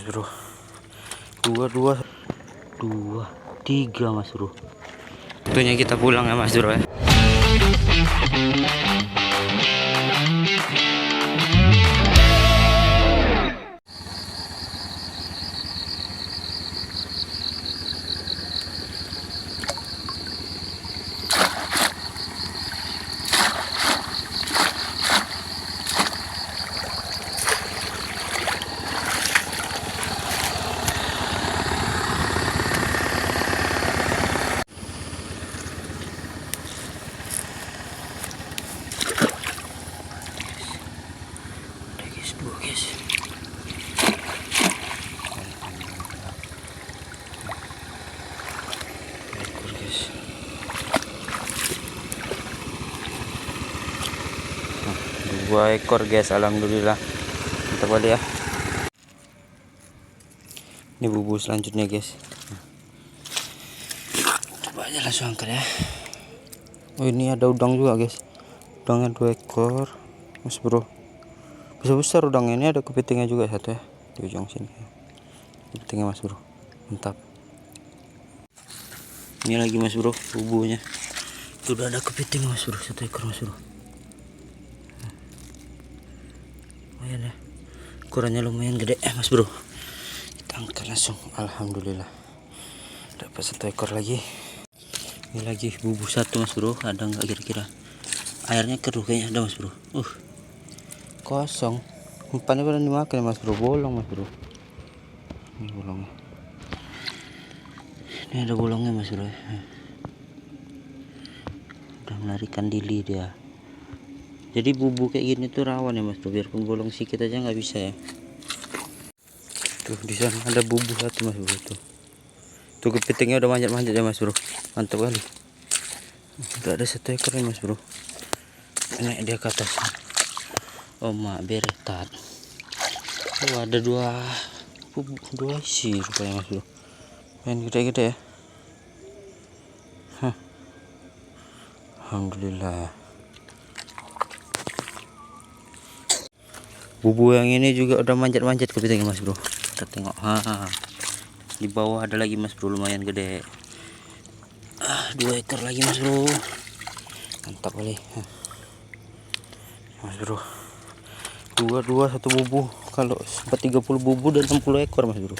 mas bro. Dua, tiga mas bro. Waktunya kita pulang ya mas bro ya. Dua guys. Ekor guys. Dua ekor guys, alhamdulillah. Kita balik ya. Ini bubu selanjutnya guys. Coba aja langsung angkat ya. Oh ini ada udang juga guys. Udangnya 2 ekor mas bro. Besar udangnya, ini ada kepitingnya juga satu ya di ujung sini. Kepitingnya mas bro, mantap. Ini lagi mas bro bubunya. Sudah ada kepiting mas bro, 1 ekor mas bro. Lumayan ya, ukurannya lumayan gede mas bro. Kita angkat langsung, alhamdulillah. Dapat 1 ekor lagi. Ini lagi bubu 1 mas bro. Ada nggak kira-kira? Airnya keruh kayaknya, ada mas bro. Kosong. Umpannya pada dimakan mas bro, bolong mas bro. Ini bolongnya. Ini ada bolongnya mas bro. Udah melarikan diri dia. Jadi bubu kayak gini tuh rawan ya mas bro, biarpun bolong sedikit aja nggak bisa ya. Tuh di sana ada bubu 1 mas bro tuh. Tuh kepitingnya udah manjat-manjat ya mas bro, mantap kali. Udah ada 1 ekor ya mas bro. Naik dia ke atas. Oh mak beretat. Oh ada 2 isi rupanya mas bro. Main gede-gede ya. Alhamdulillah. Bubu yang ini juga udah manjat-manjat kepitingnya mas bro. Kita tengok. Di bawah ada lagi mas bro, lumayan gede. 2 ekor lagi mas bro. Mantap kali. Mas bro. 1 bubu. Kalau sempat 30 bubu dan 60 ekor mas bro.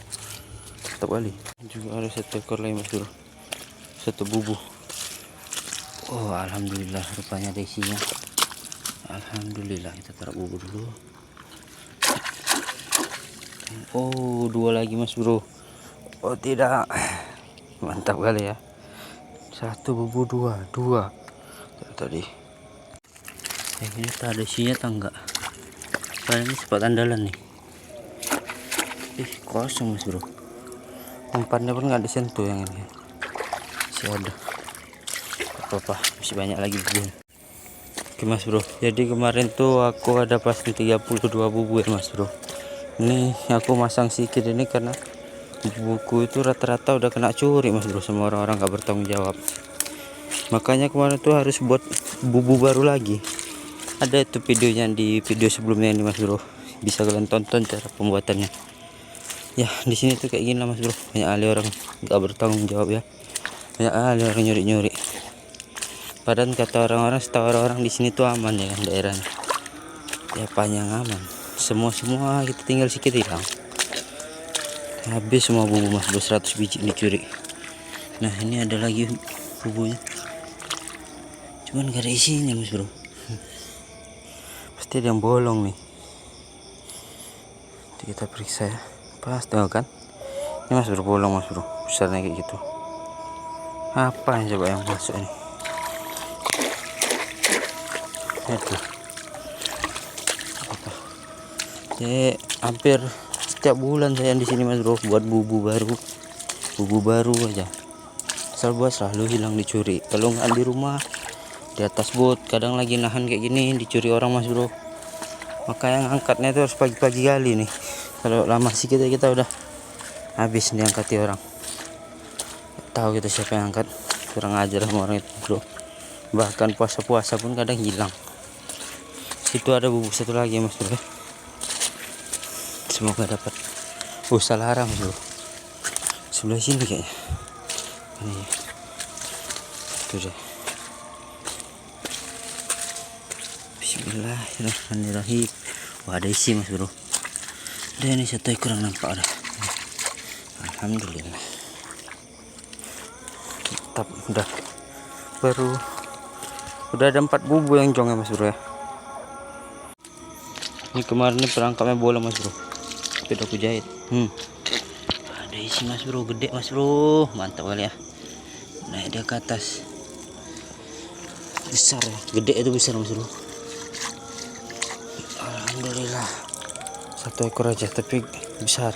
Mantap kali. Juga ada 1 ekor lagi mas bro. 1 bubu. Oh alhamdulillah, rupanya ada isinya. Alhamdulillah, kita taruh bubu dulu. Oh 2 lagi mas bro. Oh tidak, mantap kali ya. 1 bubu 2 tadi. Ini tak ada isinya tak enggak. Soalnya ini spot andalan nih. Kosong mas bro. Umpannya pun nggak disentuh yang ini. Masih ada. Apa masih banyak lagi bubu. Oke mas bro, jadi kemarin tuh aku ada pasti 32 bubu ya mas bro. Ini aku masang sedikit ini karena buku itu rata-rata udah kena curi mas bro, sama orang-orang gak bertanggung jawab. Makanya kemarin tuh harus buat bubu baru lagi. Ada itu videonya di video sebelumnya ini mas bro, bisa kalian tonton cara pembuatannya. Ya di sini tuh kayak gini lah mas bro, banyak kali orang gak bertanggung jawab ya, banyak kali orang nyuri-nyuri. Padahal kata orang-orang, setahu orang-orang di sini tuh aman ya kan daerahnya. Ya panjang aman. Semua kita tinggal sedikit hilang. Habis semua bubu mas bro, 100 biji dicuri. Nah ini ada lagi bubunya. Cuman gak ada isinya mas bro. Pasti ada yang bolong nih. Nanti kita periksa ya. Pas tengok kan. Ini mas bro bolong mas bro. Besarnya kayak gitu. Apa yang coba yang masuk ini? Itu. Apa? Jadi hampir setiap bulan saya di sini mas bro buat bubu baru aja. Asal buat selalu hilang dicuri. Kalau nggak di rumah, di atas bot, kadang lagi nahan kayak gini dicuri orang mas bro. Maka yang angkatnya itu harus pagi-pagi kali nih. Kalau lama sih kita udah habis diangkati orang. Tahu kita siapa yang angkat, kurang ajar sama orang itu bro. Bahkan puasa-puasa pun kadang hilang. Situ ada bubu 1 lagi mas bro. Semoga dapat. Salah arah mas bro, sebelah sini kayaknya. Ini tuh deh. Bismillahirrahmanirrahim. Wah, ada isi mas bro. Dan ini satu ekor yang nampak ada. Alhamdulillah. Mantap, udah ada 4 bubu yang jong ya mas bro ya. Ini kemarin ini perangkapnya bola mas bro, tapi udah aku jahit. Ada isi mas bro, gede mas bro, mantap kali ya. Naik dia ke atas, besar ya, gede itu besar mas bro. Alhamdulillah, satu ekor aja tapi besar.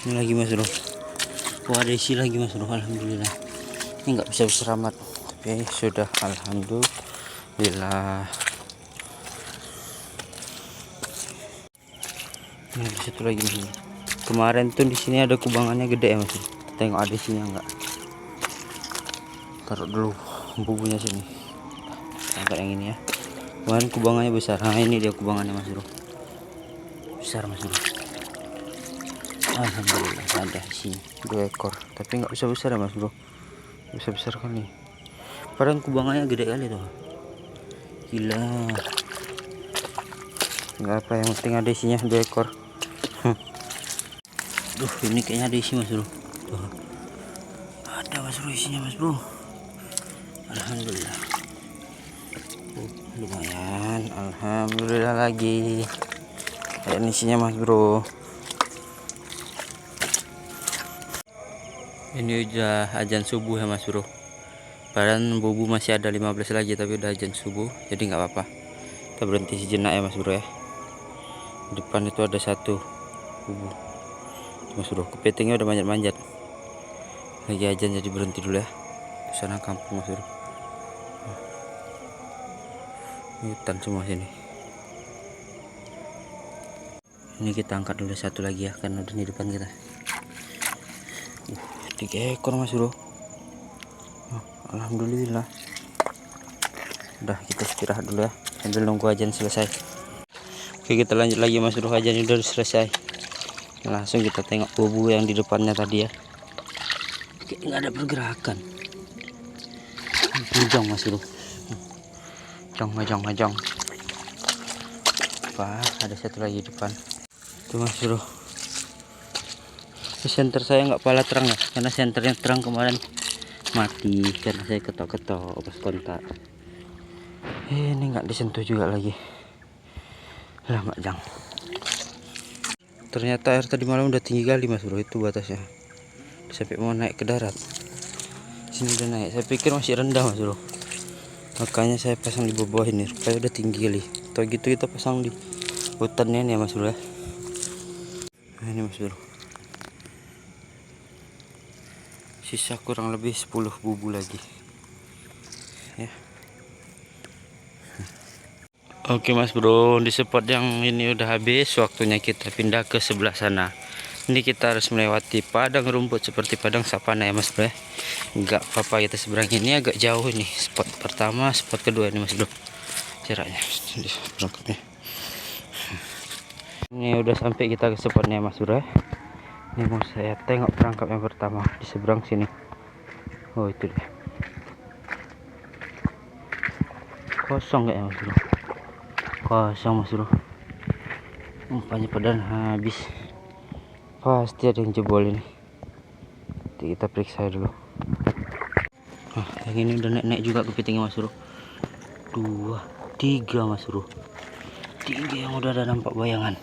Ini lagi mas bro. Wah, ada isi lagi mas bro. Alhamdulillah. Ini nggak bisa besar amat, tapi sudah alhamdulillah. Ini ada satu lagi mas bro. Kemarin tuh di sini ada kubangannya gede ya mas bro. Tengok ada isinya enggak? Taruh dulu bubunya sini. Angkat yang ini ya. Kemarin kubangannya besar. Nah, ini dia kubangannya mas bro. Besar mas bro. Alhamdulillah ada isinya 2 ekor, tapi nggak bisa besar ya mas bro. Bisa besar kali. Padahal kubangannya gede kali tuh. Gila. Nggak apa, yang penting ada isinya 2 ekor. Duh, ini kayaknya ada isi mas bro. Tuh. Ada mas bro isinya mas bro. Alhamdulillah. Lumayan. Alhamdulillah lagi. Kayak isinya mas bro. Ini udah azan subuh ya mas bro. Padahal bubu masih ada 15 lagi, tapi udah azan subuh, jadi nggak apa-apa. Kita berhenti sejenak ya mas bro ya. Di depan itu ada 1 bubu mas bro. Kepitingnya udah manjat-manjat. Lagi azan jadi berhenti dulu ya. Di sana kampung mas bro. Hutan semua sini. Ini kita angkat dulu 1 lagi ya, karena udah di depan kita. 3 ekor mas bro. Alhamdulillah. Udah, kita istirahat dulu ya sambil nunggu azan selesai. Oke, kita lanjut lagi mas bro. Azan udah selesai, langsung kita tengok bubu yang di depannya tadi ya. Oke, nggak ada pergerakan. Jong mas bro. Jong. Wah, ada 1 lagi di depan tuh mas bro. Senter saya nggak pala terang ya, karena senter yang terang kemarin mati karena saya ketok-ketok pas kontak. Ini nggak disentuh juga lagi. Lah mak jang. Ternyata air tadi malam udah tinggi kali mas bro, itu batasnya. Sampai mau naik ke darat. Sini udah naik. Saya pikir masih rendah mas bro. Makanya saya pasang di bawah ini supaya udah tinggi kali. Atau gitu kita pasang di hutannya nih ya mas bro ya. Nah, ini mas bro. Sisa kurang lebih 10 bubu lagi ya. Oke mas bro, di spot yang ini udah habis, waktunya kita pindah ke sebelah sana. Ini kita harus melewati padang rumput seperti padang savana ya mas bro ya. Enggak apa-apa, kita seberang ini agak jauh nih. Spot pertama, spot kedua ini mas bro. Jaraknya berangkatnya. Ini udah sampai kita ke spotnya mas bro ya. Ini mau saya tengok perangkap yang pertama di seberang sini. Oh itu dia. Kosong kayak mas bro. Kosong mas bro. Umpannya padahal habis. Pasti ada yang jebol ini. Nanti kita periksa dulu. Nah, yang ini udah naik-naik juga kepitingnya mas bro. 2, 3 mas bro. 3 yang udah ada nampak bayangan.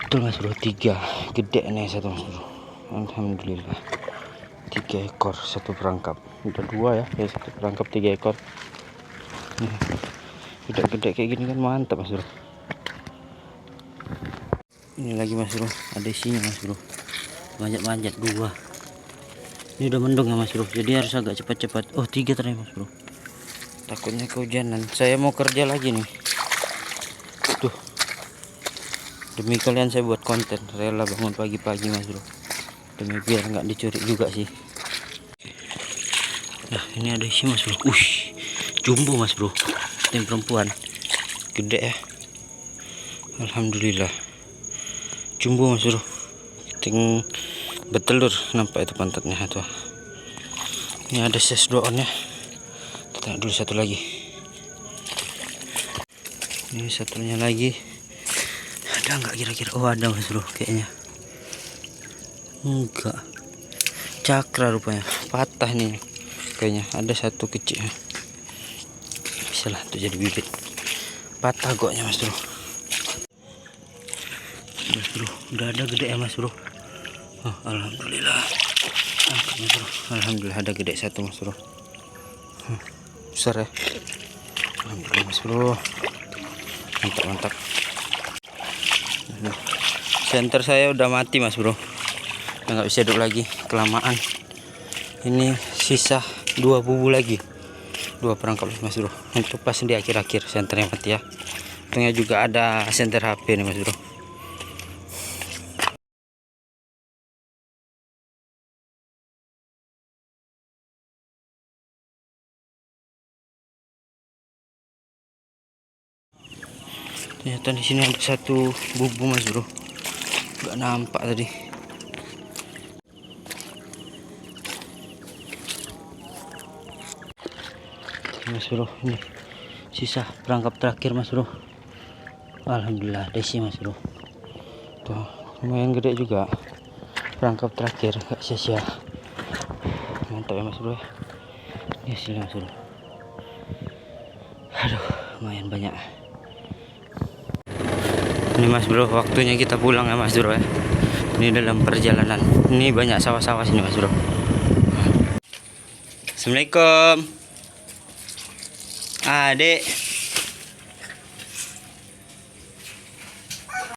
Betul mas bro, 3 gede nih 1 mas bro. Alhamdulillah 3 ekor 1 perangkap. Udah 2 ya, 1 perangkap 3 ekor. Udah gede kayak gini kan mantap mas bro. Ini lagi mas bro, ada isinya mas bro. Manjat-manjat 2. Ini udah mendung ya mas bro, jadi harus agak cepat-cepat. Oh 3 ternyata mas bro. Takutnya kehujanan. Saya mau kerja lagi nih. Tuh. Demi kalian saya buat konten, rela bangun pagi-pagi mas bro, demi biar nggak dicuri juga sih. Nah ini ada isi mas bro. Jumbo mas bro, tim perempuan gede ya. Alhamdulillah jumbo mas bro, ting bertelur, nampak itu pantatnya tuh. Ini ada ses 2 onnya, kita tengok dulu satu lagi. Ini satunya lagi ada nggak kira-kira? Oh ada mas bro, kayaknya enggak, cakra rupanya, patah nih kayaknya. Ada satu kecil, bisa lah untuk jadi bibit, patah goknya mas bro. Mas bro, udah ada gede ya mas bro. Oh, alhamdulillah. Angkat mas bro, alhamdulillah ada gede satu mas bro. Besar ya, alhamdulillah mas bro, mantap. Senter saya udah mati mas bro, udah nggak bisa hidup lagi, kelamaan. Ini sisa 2 bubu lagi, 2 perangkap mas bro, untuk pas di akhir-akhir senternya mati ya. Untungnya juga ada senter HP nih mas bro. Ternyata di sini ada satu bubu mas bro, nggak nampak tadi. Mas bro, ini sisa perangkap terakhir mas bro. Alhamdulillah desi mas bro, tuh lumayan gede juga perangkap terakhir, gak sia-sia. Mantap ya mas bro, ini hasilnya mas bro. Aduh lumayan banyak. Ini mas bro, waktunya kita pulang ya mas bro ya. Ini dalam perjalanan, ini banyak sawah-sawah sini mas bro. Assalamualaikum adik.